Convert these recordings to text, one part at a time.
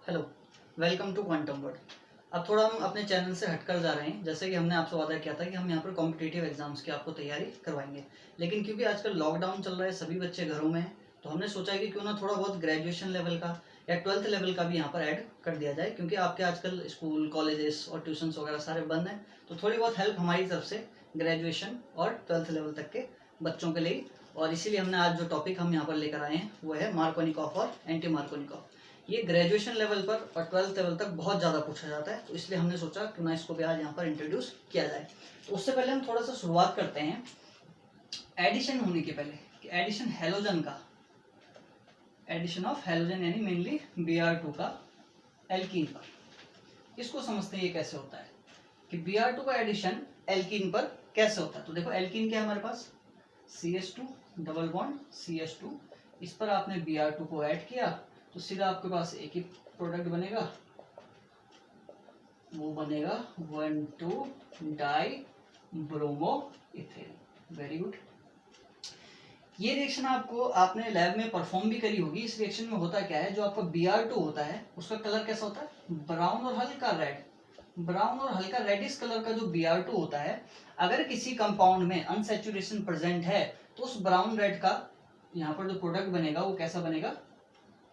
Hello, welcome to quantum world. अब थोड़ा हम अपने चैनल से हटकर जा रहे हैं। जैसे कि हमने आपसे वादा किया था कि हम यहाँ पर कॉम्पिटिटिव एग्जाम्स की आपको तैयारी करवाएंगे, लेकिन क्योंकि आजकल लॉकडाउन चल रहा है, सभी बच्चे घरों में हैं, तो हमने सोचा कि क्यों ना थोड़ा बहुत ग्रेजुएशन लेवल का या 12th लेवल का भी यहाँ पर ऐड कर दिया जाए, क्योंकि आपके आजकल स्कूल, कॉलेजेस और ट्यूशन्स वगैरह सारे बंद हैं। तो थोड़ी बहुत हेल्प हमारी तरफ से ग्रेजुएशन और 12th लेवल तक के बच्चों के लिए, और इसीलिए हमने आज जो टॉपिक हम यहाँ पर लेकर आए हैं वो है मार्कोनिकॉफ और एंटी मार्कोनिकॉफ। ये ग्रेजुएशन लेवल पर और 12th लेवल तक बहुत ज़्यादा पूछा जाता है, तो इसलिए हमने सोचा कि ना इसको भी आज यहाँ पर इंट्रोड्यूस किया जाए। तो उससे पहले हम थोड़ा सा शुरुआत करते हैं एडिशन होने के पहले, कि एडिशन हेलोजन का, एडिशन ऑफ हेलोजन यानी मेनली Br2 का एल्कीन पर, इसको समझते हैं ये कैसे होता है कि Br2 का एडिशन एल्कीन पर कैसे होता है। तो देखो एल्कीन क्या है हमारे पास, CH2 डबल बॉन्ड CH2, इस पर आपने Br2 को ऐड किया तो सीधा आपके पास एक ही प्रोडक्ट बनेगा, वो बनेगा 1,2 die bromo ethane. Very good. ये रिएक्शन आपने लैब में परफॉर्म भी करी होगी। इस रिएक्शन में होता क्या है, जो आपका Br2 होता है उसका कलर कैसा होता है, ब्राउन और हल्का रेड, ब्राउन और हल्का रेडिश कलर का जो Br2 होता है, अगर किसी कंपाउंड में अनसैचुरेशन प्रेजेंट है तो उस ब्राउन रेड का यहाँ पर जो प्रोडक्ट बनेगा वो कैसा बनेगा,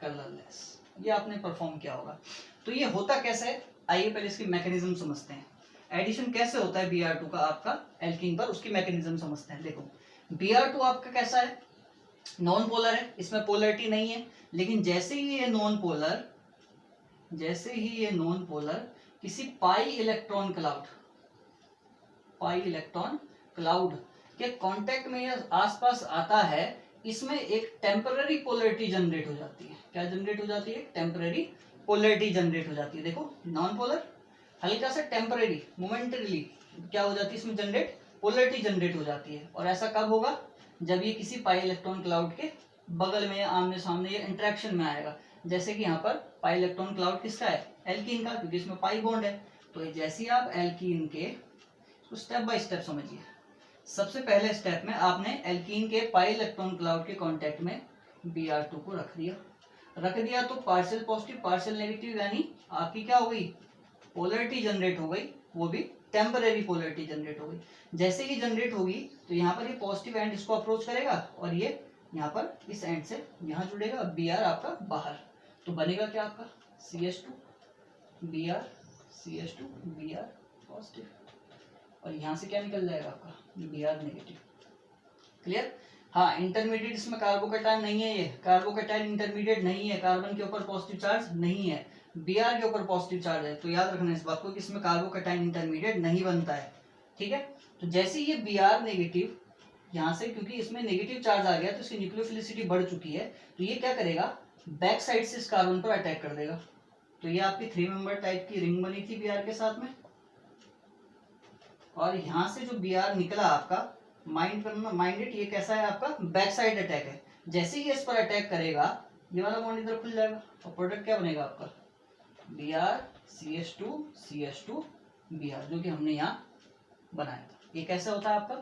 कलरलेस। ये आपने परफॉर्म किया होगा। तो ये होता कैसे है, आइए पहले इसकी मैकेनिज्म समझते हैं। एडिशन कैसे होता है Br2 का आपका एल्कीन पर, उसकी मैकेनिज्म समझते हैं। देखो Br2 आपका कैसा है, नॉन पोलर है, इसमें पोलरिटी नहीं है, लेकिन जैसे ही ये नॉन पोलर किसी पाई इलेक्ट्रॉन क्लाउड के कांटेक्ट में या आसपास आता है, इसमें एक टेम्पररी पोलरिटी जनरेट हो जाती है। क्या जनरेट हो जाती है, टेम्पररी पोलरिटी जनरेट हो जाती है। देखो नॉन पोलर हल्का सा टेम्पररी मोमेंटरीली क्या हो जाती है, इसमें जनरेट पोलरिटी जनरेट हो जाती है। और ऐसा कब होगा, जब ये किसी पाई इलेक्ट्रॉन क्लाउड के बगल में आमने सामने ये इंटरेक्शन में आएगा। जैसे कि यहाँ पर पाई इलेक्ट्रॉन क्लाउड किसका है, एल्कीन का, क्योंकि इसमें पाई बॉन्ड है। तो जैसे ही आप एल्कीन के स्टेप बाय स्टेप समझिए। सबसे पहले स्टेप में आपने एल्कीन के पाई इलेक्ट्रॉन क्लाउड के कांटेक्ट में Br2 को रख दिया तो पार्शियल पॉजिटिव पार्शियल नेगेटिव यानी आपकी क्या हो गई, पोलरिटी जनरेट हो गई, वो भी टेम्परेरी पोलरिटी जनरेट हो गई। जैसे ही जनरेट होगी तो यहाँ पर ये पॉजिटिव एंड इसको अप्रोच करेगा और ये यहाँ पर इस एंड से यहाँ जुड़ेगा, Br आपका बाहर, तो बनेगा क्या आपका CH2 Br CH2 Br positive, और यहाँ से क्या निकल जाएगा आपका Br नेगेटिव। क्लियर। हाँ, इंटरमीडिएट इसमें कार्बोकैटायन नहीं है, ये कार्बोकैटायन इंटरमीडिएट नहीं है, कार्बन के ऊपर पॉजिटिव चार्ज नहीं है, Br के ऊपर पॉजिटिव चार्ज है। तो याद रखना इस बात को कि इसमें कार्बोकैटायन इंटरमीडिएट नहीं बनता है। ठीक है। तो जैसे ये Br नेगेटिव यहाँ से, क्योंकि इसमें नेगेटिव चार्ज आ गया तो इसकी न्यूक्लियोफिलिसिटी बढ़ चुकी है, तो ये क्या करेगा, बैक साइड से इस कार्बन पर अटैक कर देगा। तो ये आपकी 3 मेंबर टाइप की रिंग बनी थी Br के साथ में, और यहाँ से जो Br निकला आपका, माइंडेड, ये कैसा है आपका, बैक साइड अटैक है। जैसे ही इस पर अटैक करेगा ये वाला बॉन्ड इधर खुल जाएगा और प्रोडक्ट क्या बनेगा आपका, Br CH2 Br, जो कि हमने यहाँ बनाया था। ये कैसे होता है आपका,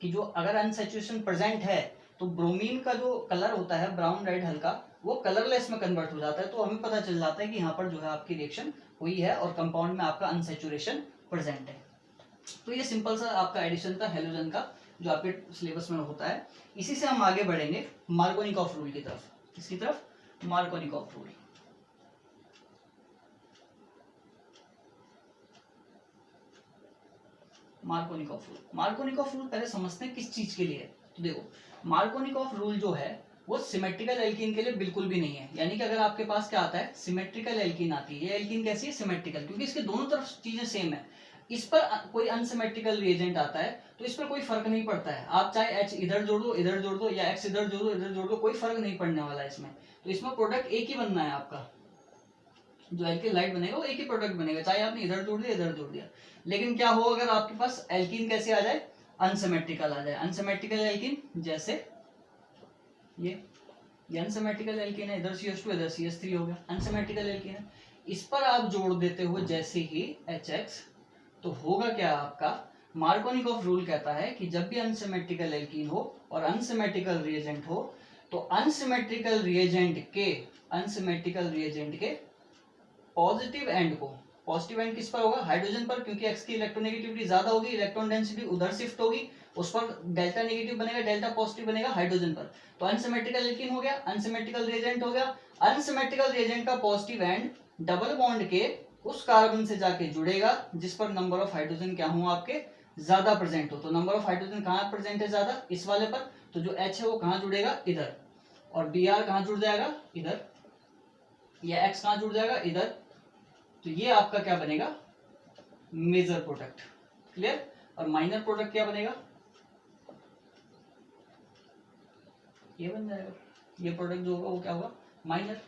कि जो अगर अनसैचुरेशन प्रेजेंट है तो ब्रोमीन का जो कलर होता है ब्राउन रेड हल्का, वो कलरलेस में कन्वर्ट हो जाता है। तो हमें पता चल जाता है कि यहाँ पर जो है आपकी रिएक्शन हुई है और कंपाउंड में आपका अनसैचुरेशन प्रेजेंट है। तो ये सिंपल सा आपका एडिशन था हेलोजन का, जो आपके सिलेबस में होता है। इसी से हम आगे बढ़ेंगे मार्कोनिकॉफ रूल की तरफ। किसकी तरफ, मार्कोनिकॉफ रूल। मार्कोनिकॉफ रूल पहले समझते हैं किस चीज के लिए है। तो देखो मार्कोनिकॉफ रूल जो है वो सिमेट्रिकल एल्कीन के लिए बिल्कुल भी नहीं है। यानी कि अगर आपके पास क्या आता है, सिमेट्रिकल एल्कीन आती है, ये एल्कीन कैसी है, सिमेट्रिकल, क्योंकि इसके दोनों तरफ चीजें सेम है। इस पर कोई अनसिमेट्रिकल रिएजेंट आता है तो इस पर कोई फर्क नहीं पड़ता है, आप चाहे H इधर जोड़ दो या X इधर जोड़ दो, कोई फर्क नहीं पड़ने वाला है इसमें। तो इसमें प्रोडक्ट एक ही बनना है आपका, जो एल्किल लाइट बनेगा वो एक ही प्रोडक्ट बनेगा, चाहे आपने इधर जोड़ दिया। लेकिन क्या हो, अगर आपके पास एल्कीन कैसे आ जाए, अनसिमेट्रिकल आ जाए। अनसिमेट्रिकल एल्कीन जैसे ये अनसिमेट्रिकल एल्कीन है, इधर CH2 इधर CH3 हो गया, अनसिमेट्रिकल एल्कीन है। इस पर आप जोड़ देते हो जैसे ही HX, तो होगा क्या आपका, मार्कोनिकॉफ रूल कहता है कि जब भी अनसिमेट्रिकल एल्कीन हो और अनसिमेट्रिकल रिएजेंट हो, तो अनसिमेट्रिकल रिएजेंट के पॉजिटिव एंड को, पॉजिटिव एंड किस पर होगा, हाइड्रोजन पर, क्योंकि एक्स की इलेक्ट्रोनेगेटिविटी ज्यादा होगी, इलेक्ट्रॉन डेंसिटी उधर शिफ्ट होगी, उस पर डेल्टा नेगेटिव बनेगा, डेल्टा पॉजिटिव बनेगा हाइड्रोजन पर। तो अनसिमेट्रिकल एल्कीन हो गया, अनसिमेट्रिकल रिएजेंट हो गया। अनसिमेट्रिकल रिएजेंट का पॉजिटिव एंड डबल बॉन्ड के उस कार्बन से जाके जुड़ेगा जिस पर नंबर ऑफ हाइड्रोजन क्या हो आपके ज्यादा प्रेजेंट हो। तो नंबर ऑफ हाइड्रोजन कहाँ प्रेजेंट है ज्यादा, इस वाले पर, तो जो H है वो कहाँ जुड़ेगा इधर, और Br कहाँ जुड़ जाएगा इधर, या X कहाँ जुड़ जाएगा इधर। तो ये आपका क्या बनेगा मेजर प्रोडक्ट, क्लियर। और माइनर प्रोडक्ट क्या बनेगा, ये बन जाएगा, ये प्रोडक्ट जो होगा वो क्या होगा माइनर।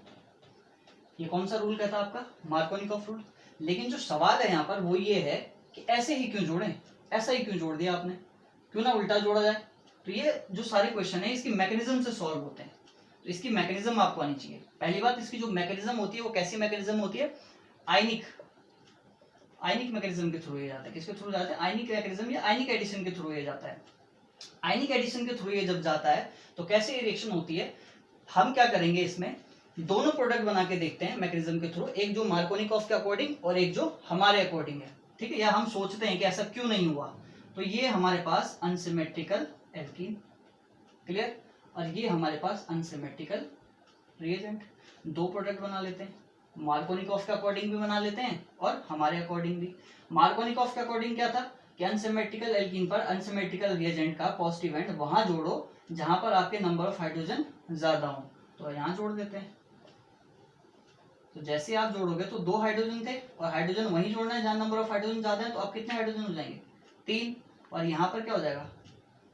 ये कौन सा रूल कहता है आपका, मार्कोनिकॉफ रूल। लेकिन जो सवाल है यहाँ पर वो ये है कि ऐसे ही क्यों जोड़ें, ऐसा ही क्यों जोड़ दिया आपने, क्यों ना उल्टा जोड़ा जाए। तो ये जो सारे क्वेश्चन है इसकी मैकेनिज्म से सॉल्व होते हैं, तो इसकी मैकेनिज्म आपको आनी चाहिए। पहली बात, इसकी जो मैकेनिज्म होती है वो कैसी मैकेनिज्म होती है, आयनिक मैकेनिज्म के थ्रू ये जाता है। किसके थ्रू जाता है, आयनिक मैकेनिज्म या आयनिक एडिशन के थ्रू ये जाता है। आयनिक एडिशन के थ्रू ये जब जाता है तो कैसे रिएक्शन होती है, हम क्या करेंगे इसमें दोनों प्रोडक्ट बना के देखते हैं मैकेनिज्म के थ्रू, एक जो मार्कोनिकॉफ के अकॉर्डिंग और एक जो हमारे अकॉर्डिंग है, ठीक है, या हम सोचते हैं कि ऐसा क्यों नहीं हुआ। तो ये हमारे पास अनसिमेट्रिकल एल्कीन, क्लियर, और ये हमारे पास अनसिमेट्रिकल रिएजेंट। दो प्रोडक्ट बना लेते हैं, मार्कोनिकॉफ के अकॉर्डिंग भी बना लेते हैं और हमारे अकॉर्डिंग भी। मार्कोनिकॉफ के अकॉर्डिंग क्या था कि अनसिमेट्रिकल एल्कीन पर अनसिमेट्रिकल रिएजेंट का पॉजिटिव एंड वहां जोड़ो जहां पर आपके नंबर ऑफ हाइड्रोजन ज्यादा हो, तो यहाँ जोड़ देते हैं। तो जैसे आप जोड़ोगे तो 2 हाइड्रोजन थे और हाइड्रोजन वहीं जोड़ना है जहां नंबर ऑफ हाइड्रोजन ज्यादा है, तो आप कितने हाइड्रोजन हो जाएंगे 3, और यहाँ पर क्या हो जाएगा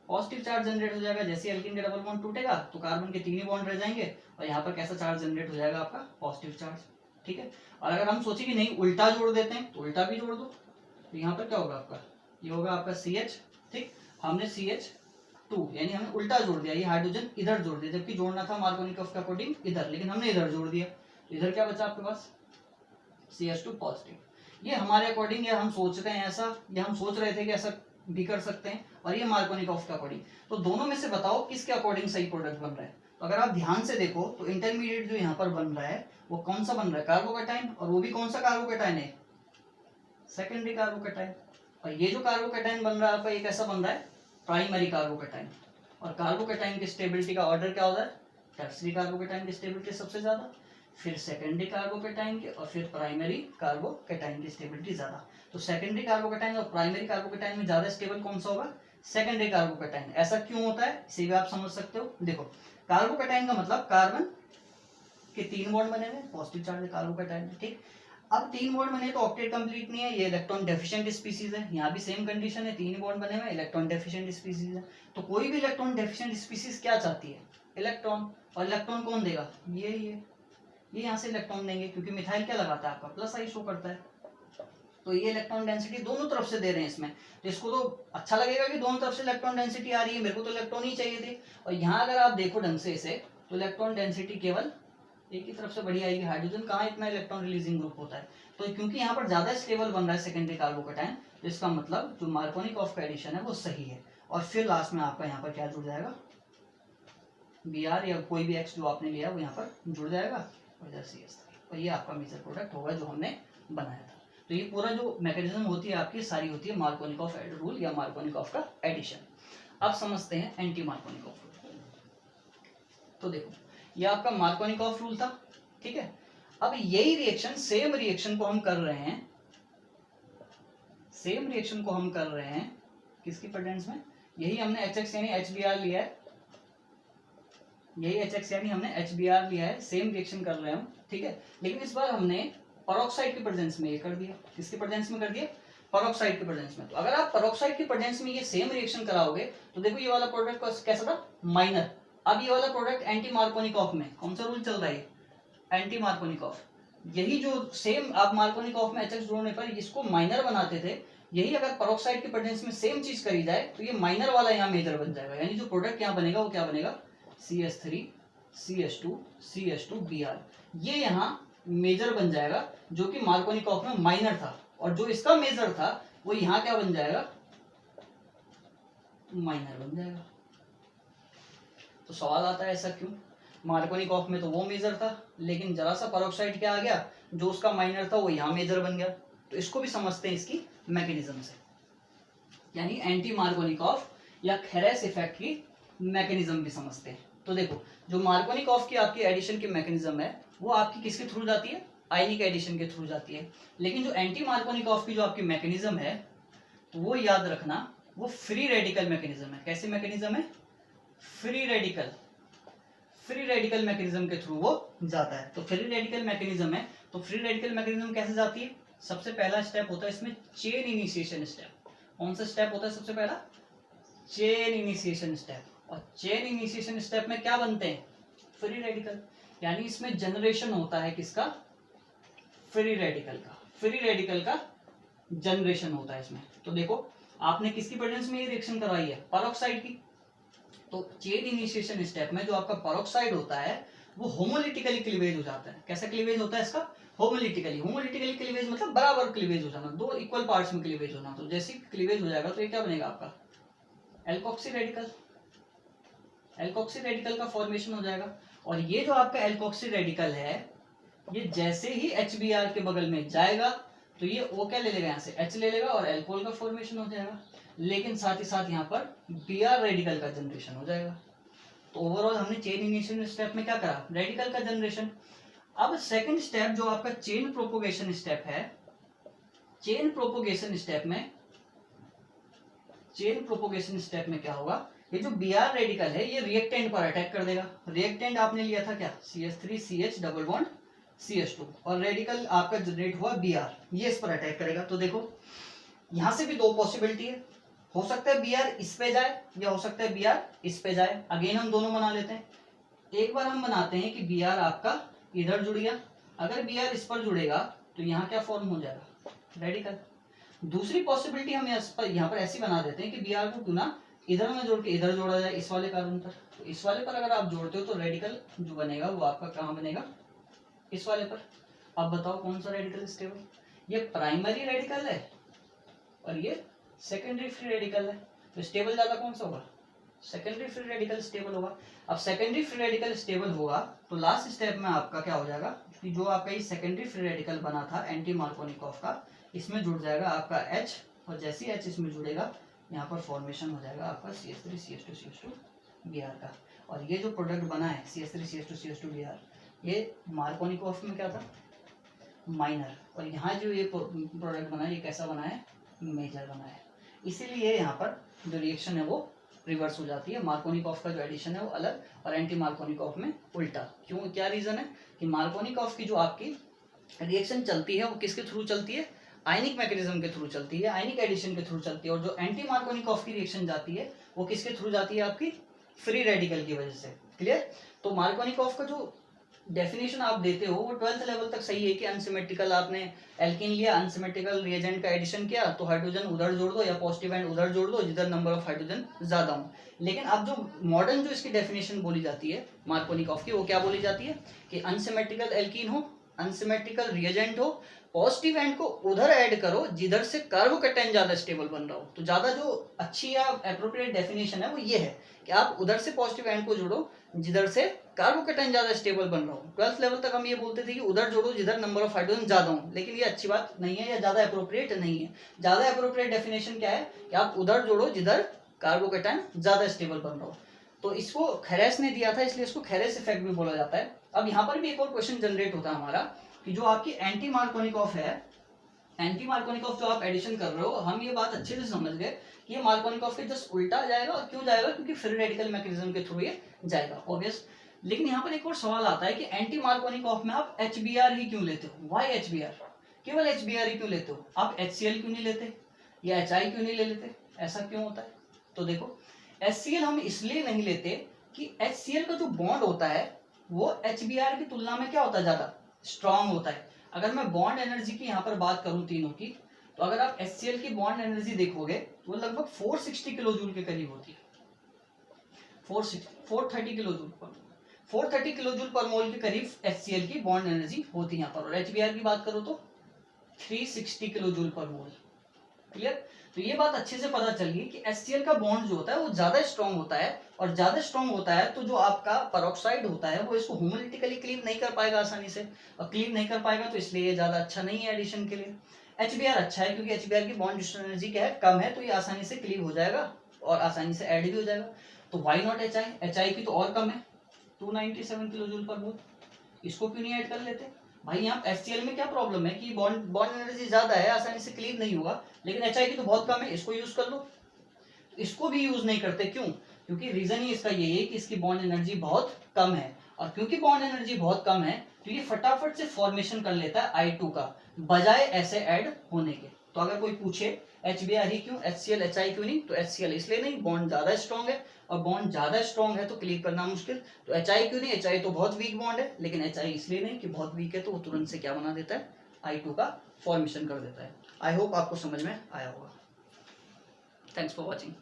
पॉजिटिव चार्ज जनरेट हो जाएगा। जैसे एल्कीन का डबल बॉन्ड टूटेगा तो कार्बन के 3 ही बॉन्ड रह जाएंगे और यहाँ पर कैसा चार्ज जनरेट हो जाएगा आपका पॉजिटिव चार्ज, ठीक है। और अगर हम सोचे कि नहीं उल्टा जोड़ देते हैं तो उल्टा भी जोड़ दो, तो यहाँ पर क्या होगा आपका, ये होगा आपका CH, ठीक, हमने CH2 यानी हमने उल्टा जोड़ दिया, ये हाइड्रोजन इधर जोड़ दिया, जबकि जोड़ना था मार्कोनिकॉफ के अकॉर्डिंग इधर, लेकिन हमने इधर जोड़ दिया। इधर क्या बचा आपके पास CH2 पॉजिटिव। ये हमारे अकॉर्डिंग या हम सोचते हैं ऐसा, या हम सोच रहे थे कि ऐसा भी कर सकते हैं, और ये मार्कोनिकॉफ के अकॉर्डिंग। तो दोनों में से बताओ किसके अकॉर्डिंग सही प्रोडक्ट बन रहा है। तो अगर आप ध्यान से देखो तो इंटरमीडिएट जो यहाँ पर बन रहा है वो कौन सा बन रहा है, कार्बोकैटायन, और वो भी कौन सा कार्बोकैटायन है, सेकेंडरी कार्बोकैटायन। और ये जो कार्बोकैटायन बन रहा है आपका ये कैसा बन रहा है, प्राइमरी कार्बोकैटायन। और कार्बोकैटायन की स्टेबिलिटी का ऑर्डर क्या होता है, टर्सरी कार्बोकैटायन की स्टेबिलिटी सबसे ज्यादा, फिर सेकेंडरी कार्बोकैटायन की, और फिर प्राइमरी कार्बोकैटायन की स्टेबिलिटी ज्यादा। तो सेकेंडरी कार्बोकैटायन और प्राइमरी कार्बोकैटायन में ज्यादा स्टेबल कौन सा होगा, सेकेंडरी कार्बोकैटायन। ऐसा क्यों होता है इसे भी आप समझ सकते हो। देखो कार्बोकैटायन का मतलब कार्बन के 3 बॉन्ड बने हुए, पॉजिटिव चार्ज है कार्बोकैटायन, ठीक। अब 3 बॉन्ड बने तो ऑक्टेट कंप्लीट नहीं है, ये इलेक्ट्रॉन डेफिशिएंट स्पीसीज है। यहाँ भी सेम कंडीशन है, 3 बॉन्ड बने हुए, इलेक्ट्रॉन डेफिशिएंट स्पीसीज है। तो कोई भी इलेक्ट्रॉन डेफिशिएंट स्पीसीज क्या चाहती है, इलेक्ट्रॉन, और इलेक्ट्रॉन कौन देगा, ये यहाँ से इलेक्ट्रॉन देंगे, क्योंकि मिथाइल क्या लगाता है आपका प्लस आई शो करता है। तो ये इलेक्ट्रॉन डेंसिटी दोनों तरफ से दे रहे हैं इसमें, तो इसको तो अच्छा लगेगा कि दोनों तरफ से इलेक्ट्रॉन डेंसिटी आ रही है, मेरे को तो इलेक्ट्रॉन ही चाहिए थे। और यहाँ अगर आप देखो ढंग से इसे, तो इलेक्ट्रॉन डेंसिटी केवल एक ही तरफ से बढ़ी आएगी, हाइड्रोजन कहाँ इतना इलेक्ट्रॉन रिलीजिंग ग्रुप होता है। तो क्योंकि यहाँ पर ज्यादा स्टेबल बन रहा है सेकेंडरी कार्बोकैटायन, तो इसका मतलब जो मार्कोनिकॉफ का एडिशन है वो सही है। और फिर लास्ट में आपका यहाँ पर क्या जुड़ जाएगा, Br या कोई भी X जो आपने लिया वो यहाँ पर जुड़ जाएगा, और इधर CH3, और ये आपका मेजर प्रोडक्ट होगा जो हमने बनाया था। तो ये पूरा जो मैकेनिज्म होती है आपकी सारी होती है मार्कोनिकॉफ रूल या मार्कोनिकॉफ का एडिशन। अब समझते हैं एंटी मार्कोनिकॉफ रूल। तो देखो ये आपका मार्कोनिकॉफ रूल था, ठीक है। अब यही रिएक्शन, सेम रिएक्शन को हम कर रहे हैं, सेम रिएक्शन को हम कर रहे हैं किसकी प्रेजेंस में, यही हमने HX यानी HBr लिया है, यही HX यानी हमने HBr लिया है, सेम रिएक्शन कर रहे हैं हम, ठीक है। लेकिन इस बार हमने पेरोक्साइड की प्रेजेंस में ये कर दिया, किसकी प्रेजेंस में कर दिया, पेरोक्साइड की प्रेजेंस में। तो अगर आप पेरोक्साइड की प्रेजेंस में ये सेम रिएक्शन कराओगे तो देखो ये वाला प्रोडक्ट कैसा था, माइनर। अब ये वाला प्रोडक्ट एंटी मार्कोनिकॉफ में कौन सा रूल चल रहा है, एंटी मार्कोनिकॉफ। यही जो सेम आप मार्कोनिकॉफ में HX जोड़ने पर इसको माइनर बनाते थे, यही अगर पेरोक्साइड की प्रेजेंस में सेम चीज करी जाए तो ये माइनर वाला यहाँ मेजर बन जाएगा, यानी जो प्रोडक्ट यहाँ बनेगा वो क्या बनेगा, CH3 CH2 CH2 Br। ये यहाँ मेजर बन जाएगा जो कि मार्कोनिकॉफ में माइनर था, और जो इसका मेजर था वो यहाँ क्या बन जाएगा, माइनर बन जाएगा। तो सवाल आता है ऐसा क्यों, मार्कोनिकॉफ में तो वो मेजर था, लेकिन जरा सा पेरोक्साइड क्या आ गया, जो उसका माइनर था वो यहाँ मेजर बन गया। तो इसको भी समझते हैं इसकी मैकेनिज्म से, यानी एंटी मार्कोनिकॉफ या खेरेस इफेक्ट की मैकेनिज्म भी समझते हैं। तो देखो, जो मार्कोनिकॉफ की आपकी एडिशन की मैकेनिज्म है वो आपकी किसके थ्रू जाती है, आयनिक एडिशन के थ्रू जाती है। लेकिन जो एंटी मार्कोनिकॉफ की जो आपकी मैकेनिज्म है, तो वो याद रखना, वो फ्री रेडिकल मैकेनिज्म है। कैसी मैकेनिज्म है, free radical, free radical mechanism के थ्रू वो जाता है। तो फ्री रेडिकल मैकेनिज्म है, तो फ्री रेडिकल मैकेनिज्म कैसे जाती है, सबसे पहला स्टेप होता है इसमें चेन इनिशिएशन स्टेप। कौन सा स्टेप होता है सबसे पहला, चेन इनिशिएशन स्टेप। और चेन इनिशिएशन स्टेप में क्या बनते हैं, फ्री रेडिकल, यानी इसमें जनरेशन होता है किसका, फ्री रेडिकल का, फ्री रेडिकल का जनरेशन होता है इसमें। तो देखो, आपने किसकी प्रेजेंस में ये रिएक्शन करवाई है, पेरोक्साइड की। तो चेन इनिशिएशन स्टेप में जो आपका पेरोक्साइड होता है वो होमोलिटिकली क्लीवेज हो जाता है। कैसा क्लीवेज होता है इसका, होमोलिटिकली। होमोलिटिकली क्लीवेज मतलब बराबर क्लीवेज हो जाना, दो इक्वल पार्ट्स में क्लीवेज होना। तो जैसे क्लीवेज हो जाएगा तो ये क्या बनेगा आपका, एल्कोक्सी रेडिकल, एल्कोक्सी रेडिकल का फॉर्मेशन हो जाएगा। और ये जो आपका एल्कोक्सी रेडिकल है, ये जैसे ही HBr के बगल में जाएगा तो ये O क्या ले लेगा, यहाँ से H ले लेगा और एल्कोहल का फॉर्मेशन हो जाएगा। लेकिन साथ ही साथ यहाँ पर Br रेडिकल का जनरेशन हो जाएगा। तो ओवरऑल हमने चेन इनिशिएशन स्टेप में क्या करा, रेडिकल का जनरेशन। अब सेकंड स्टेप जो आपका चेन प्रोपोगेशन स्टेप है, चेन प्रोपोगेशन स्टेप में, चेन प्रोपोगेशन स्टेप में क्या होगा, ये जो Br रेडिकल है ये रिएक्टेंट पर अटैक कर देगा। रिएक्टेंट आपने लिया था क्या, CH3CH डबल बॉन्ड CH2, और रेडिकल आपका जनरेट हुआ Br, ये इस पर अटैक करेगा। तो देखो, यहां से भी दो पॉसिबिलिटी है, हो सकता है Br इस पे जाए या हो सकता है Br इस पे जाए। अगेन हम दोनों बना लेते हैं। एक बार हम बनाते हैं कि Br आपका इधर जुड़ गया, अगर Br इस पर जुड़ेगा तो यहाँ क्या फॉर्म हो जाएगा, रेडिकल। दूसरी पॉसिबिलिटी हम यहाँ पर ऐसी बना देते हैं कि Br को क्यों ना इधर में जोड़ के इधर जोड़ा जाए, इस वाले कार्बन पर। तो इस वाले पर अगर आप जोड़ते हो तो रेडिकल जो बनेगा वो आपका कहाँ बनेगा, इस वाले पर। अब बताओ कौन सा रेडिकल स्टेबल, ये प्राइमरी रेडिकल है और ये सेकेंडरी फ्री रेडिकल है। तो स्टेबल ज्यादा कौन सा होगा, सेकेंडरी फ्री रेडिकल स्टेबल होगा। अब सेकेंडरी फ्री रेडिकल स्टेबल होगा तो लास्ट स्टेप में आपका क्या हो जाएगा कि जो आपका ये सेकेंडरी फ्री रेडिकल बना था एंटी मार्कोनिकॉफ का, इसमें जुड़ जाएगा आपका H, और जैसे ही H इसमें जुड़ेगा यहाँ पर फॉर्मेशन हो जाएगा आपका CH3CH2CH2 Br का। और ये जो प्रोडक्ट बना है CH3CH2CH2 Br, ये मार्कोनिकॉफ में क्या था, माइनर, और यहाँ जो ये प्रोडक्ट बना है ये कैसा बना है, मेजर बना है। इसीलिए यहाँ पर जो रिएक्शन है वो रिवर्स हो जाती है। मार्कोनिकॉफ का जो एडिशन है वो अलग और एंटी मार्कोनिकॉफ में उल्टा। क्यों, क्या रीजन है कि मार्कोनिकॉफ की जो आपकी रिएक्शन चलती है वो किसके थ्रू चलती है, आयनिक मैकेनिज्म के थ्रू चलती है, आयनिक एडिशन के थ्रू चलती है। और जो एंटी मार्कोनिकॉफ की रिएक्शन जाती है वो किसके थ्रू जाती है, आपकी फ्री रेडिकल की वजह से। क्लियर। तो मार्कोनिकॉफ का जो डेफिनेशन आप देते हो वो 12th लेवल तक सही है कि अनसिमेट्रिकल, आपने एल्कीन लिया, अनसिमेट्रिकल रिएजेंट का एडिशन किया तो हाइड्रोजन उधर जोड़ दो या पॉजिटिव एंड उधर जोड़ दो जिधर नंबर ऑफ हाइड्रोजन ज्यादा हो। लेकिन अब जो मॉडर्न जो इसकी डेफिनेशन बोली जाती है मार्कोनिकॉफ की, वो क्या बोली जाती है कि अनसिमेट्रिकल एल्कीन हो, अनसिमेट्रिकल रिएजेंट हो, पॉजिटिव एंड को उधर ऐड करो जिधर से कार्बोकैटायन ज्यादा स्टेबल बन रहा हो। तो ज्यादा जो अच्छी या एप्रोप्रिएट डेफिनेशन है वो ये है कि आप उधर से पॉजिटिव एंड को जोड़ो जिधर से कार्बोकैटायन ज्यादा स्टेबल बन रहा हो। 12th लेवल तक हम ये बोलते थे कि उधर जोड़ो जिधर नंबर ऑफ हाइड्रोजन ज्यादा हो, लेकिन ये अच्छी बात नहीं है या ज्यादा एप्रोप्रिएट नहीं है। ज्यादा एप्रोप्रिएट डेफिनेशन क्या है कि आप उधर जोड़ो जिधर कार्बोकैटायन ज्यादा स्टेबल बन रहा हो। तो इसको खेरेस ने दिया था, इसलिए इसको खेरेस इफेक्ट भी बोला जाता है। अब यहाँ पर भी एक और क्वेश्चन जनरेट होता है हमारा कि जो आपकी एंटी मार्कोनिकॉफ है, एंटी मार्कोनिकॉफ जो आप एडिशन कर रहे हो, हम ये बात अच्छे से समझ गए कि ये मार्कोनिकॉफ के जस्ट उल्टा जाएगा। और क्यों जाएगा, क्योंकि फ्री रेडिकल मैकेनिज्म के थ्रू ये जाएगा, ऑब्वियस। लेकिन यहाँ पर एक और सवाल आता है कि एंटी मार्कोनिकॉफ में आप HBr ही क्यों लेते हो, वाई HBr, केवल HBr ही क्यों लेते हो, आप HCl क्यों नहीं लेते या HI क्यों नहीं ले लेते, ऐसा क्यों होता है। तो देखो, HCl हम इसलिए नहीं लेते कि HCl का जो बॉन्ड होता है वो HBr की तुलना में क्या होता है, ज्यादा स्ट्रांग होता है। अगर मैं बॉन्ड एनर्जी की यहाँ पर बात करूं तीनों की, तो अगर आप HCl की बॉन्ड एनर्जी देखोगे तो वो लगभग 460 किलो जूल के करीब होती है, 430 किलो जूल पर 430 किलो जूल पर मोल के करीब HCl की बॉन्ड एनर्जी होती है यहाँ पर। और HBr की बात करो तो 360 किलो जूल पर मोल। क्लियर। तो ये बात अच्छे से पता चल गई कि HCl का बॉन्ड जो होता है वो ज्यादा स्ट्रॉन्ग होता है, और ज्यादा स्ट्रॉन्ग होता है तो जो आपका पेरोक्साइड होता है वो इसको होमोलिटिकली क्लीव नहीं कर पाएगा आसानी से, और क्लीव नहीं कर पाएगा तो इसलिए ये ज्यादा अच्छा नहीं है एडिशन के लिए। HBr अच्छा है क्योंकि HBr की बॉन्ड डिस्टेंस एनर्जी क्या है, कम है, तो ये आसानी से क्लीव हो जाएगा और आसानी से ऐड भी हो जाएगा। तो वाई नॉट HI की तो और कम है 297 किलो जूल पर मोल, इसको क्यों नहीं ऐड कर लेते भाई। यहाँ HCl में क्या प्रॉब्लम है कि बॉन्ड एनर्जी ज्यादा है, आसानी से क्लीव नहीं होगा, लेकिन HI की तो बहुत कम है, इसको यूज कर लो। इसको भी यूज नहीं करते, क्यों? क्योंकि रीजन ही इसका ये है कि इसकी बॉन्ड एनर्जी बहुत कम है, और क्योंकि बॉन्ड एनर्जी बहुत कम है तो ये फटाफट से फॉर्मेशन कर लेता है I2 का, बजाय ऐसे ऐड होने के। तो अगर कोई पूछे HBr ही क्यों, HCl HI क्यों नहीं, तो HCl इसलिए नहीं, बॉन्ड ज्यादा स्ट्रॉन्ग है, और बॉन्ड ज्यादा स्ट्रॉन्ग है तो क्लीव करना मुश्किल। तो HI क्यों नहीं, HI तो बहुत वीक बॉन्ड है, लेकिन HI इसलिए नहीं कि बहुत वीक है तो वो तुरंत से क्या बना देता है, I2 का फॉर्मेशन कर देता है। आई होप आपको समझ में आया होगा। Thanks for watching.